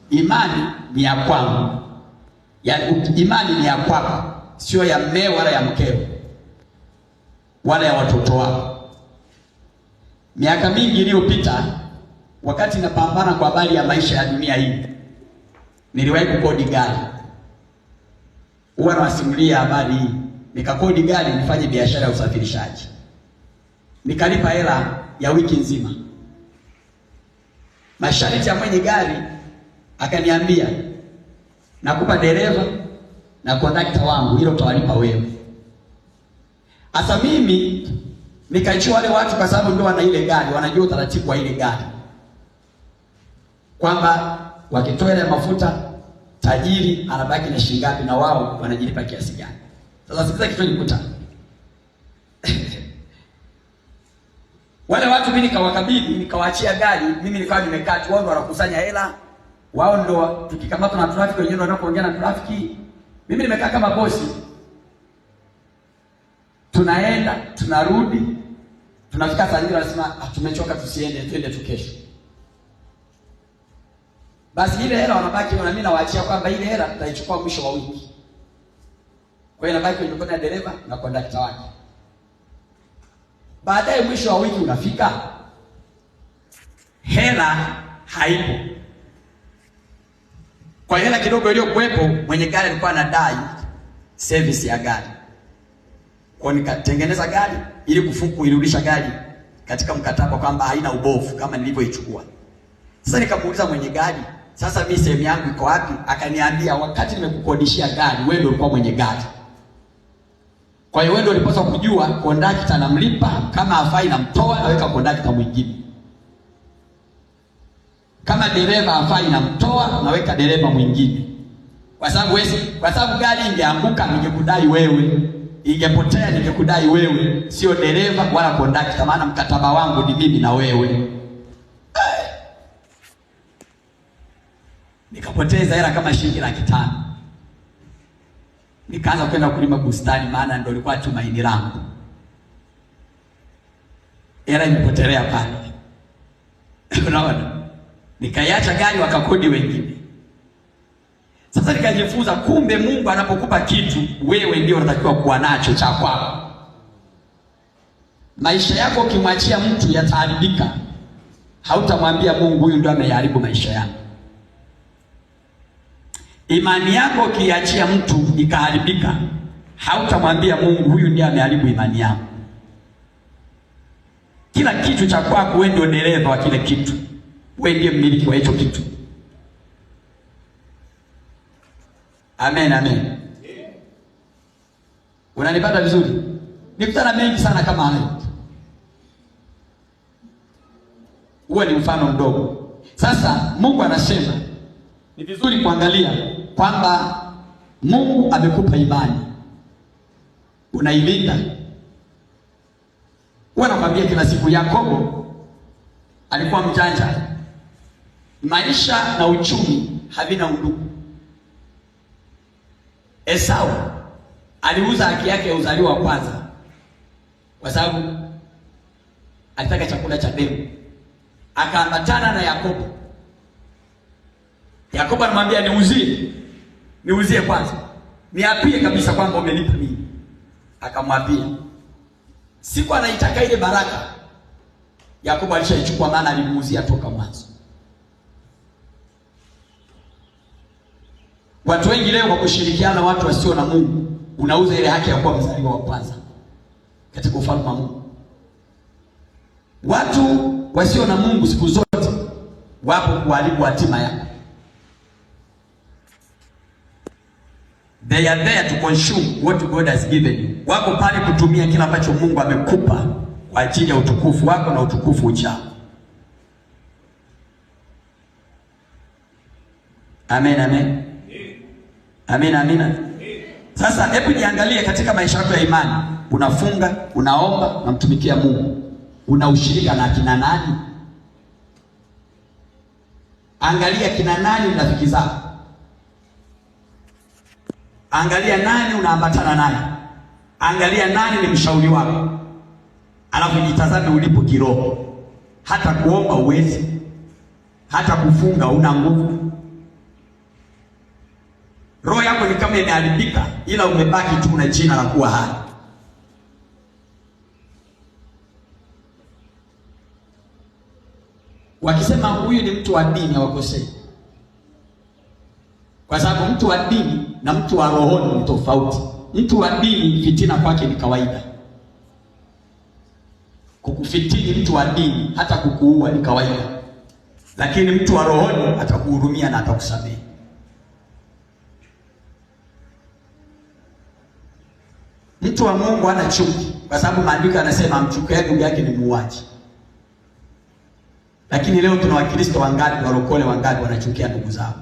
imani ni ya kwangu. Imani ni ya kwako, sio ya mmeo wala ya mkeo wala ya watoto wako. Miaka mingi iliyopita, wakati napambana kwa habari ya maisha ya dunia hii, niliwahi kukodi gari. Huwa nawasimulia habari hii. Nikakodi gari nifanye biashara ya usafirishaji. Nikalipa hela ya wiki nzima. Masharti ya mwenye gari akaniambia, nakupa dereva na kondakta wangu, hilo utawalipa wewe. Asa mimi nikachua wale watu, kwa sababu ndio wana ile gari, wanajua utaratibu wa ile gari, kwamba wakitoa ile mafuta tajiri anabaki na shilingi ngapi na wao wanajilipa kiasi gani. Sasa sikiza kitu nikuta. Wale watu mimi nikawakabidhi, nikawaachia gari, mimi nikawa nimekaa tu, wao wanakusanya hela. Wao ndio tukikamatwa na trafiki wenyewe ndio wanaongea na trafiki. Mimi nimekaa kama bosi. Tunaenda, tunarudi. Tunafika saa nyingine wanasema tumechoka, tusiende, twende tu kesho. Basi ile hela wanabaki, na mimi nawaachia kwamba ile hela tutaichukua mwisho wa wiki. Kwa hiyo inabaki kwenye mkono wa dereva na kondakta wake. Baadaye mwisho wa wiki unafika, hela haipo. Kwa hela kidogo iliyokuwepo, mwenye gari alikuwa anadai service ya gari. Kwa nikatengeneza gari ili kuirudisha gari katika mkataba kwamba haina ubovu kama nilivyoichukua. Sasa nikamuuliza mwenye gari, sasa mimi sehemu yangu iko wapi? Akaniambia, wakati nimekukodishia gari, wewe ndio ulikuwa mwenye gari. Kwa hiyo wewe ndio ulipaswa kujua kondakta namlipa, kama hafai namtoa, naweka kondakta mwingine. Kama dereva hafai namtoa, naweka dereva mwingine. Kwa sababu gari ingeanguka ningekudai wewe, ingepotea ningekudai wewe, sio dereva wala kondakta, maana mkataba wangu ni mimi na wewe. Nikapoteza hela kama shilingi 500,000. Nikaanza kwenda kulima bustani, maana ndio ilikuwa tumaini langu. Hela imepotelea pale. Unaona? Nikaiacha gari, wakakodi wengine. Sasa nikajifunza, kumbe Mungu anapokupa kitu, wewe ndio unatakiwa kuwa nacho cha kwako. Maisha yako ukimwachia mtu yataharibika. Hautamwambia Mungu, huyu ndio ameharibu maisha yangu. Imani yako ukiachia mtu ikaharibika, hautamwambia Mungu, huyu ndiye ameharibu imani yangu. Kila kitu cha kwako, wewe ndio dereva wa kile kitu. Wewe ndiye mmiliki wa hicho kitu. Amen, amen. Unanipata vizuri? Nikutana mengi sana kama hayo. Huo ni mfano mdogo. Sasa Mungu anasema ni vizuri kuangalia kwamba Mungu amekupa imani, unailinda. Huwa nakwambia kila siku, Yakobo alikuwa mjanja. Maisha na uchumi havina undugu. Esau aliuza haki yake ya uzaliwa wa kwanza kwa sababu alitaka chakula cha demu. Akaambatana na Yakobo. Yakobo anamwambia, niuzie kwanza, niapie kabisa kwamba umenipa mimi. Akamwapia. Siku anaitaka ile baraka, Yakobo alishaichukua, maana alimuuzia toka mwanzo. Watu wengi leo kwa kushirikiana, watu wasio na Mungu, unauza ile haki ya kuwa mzaliwa wa kwanza katika ufalme wa Mungu. Watu wasio na Mungu siku zote wapo kuharibu hatima yako. They are there to consume what God has given you. Wako pale kutumia kila ambacho Mungu amekupa kwa ajili ya utukufu wako na utukufu uchao. Amen, amen. Amen, amen. Sasa hebu niangalie katika maisha yako ya imani. Unafunga, unaomba, unamtumikia Mungu. Una ushirika na kina nani? Angalia kina nani rafiki zako. Angalia nani unaambatana naye. Angalia nani ni mshauri wako. Alafu jitazame ulipo kiroho. Hata kuomba uwezi, hata kufunga una nguvu, roho yako ni kama imeharibika, ila umebaki tu na jina la kuwa hai. Wakisema huyu ni mtu wa dini, hawakosei, kwa sababu mtu wa dini na mtu wa rohoni ni tofauti. Mtu wa dini fitina kwake ni kawaida. Kukufitini mtu wa dini, hata kukuua ni kawaida, lakini mtu wa rohoni atakuhurumia na atakusamehe. Mtu wa Mungu hana chuki, kwa sababu maandiko yanasema amchukiaye ndugu yake ni muuaji. Lakini leo tuna Wakristo wangapi, walokole wangapi wanachukia ndugu zao?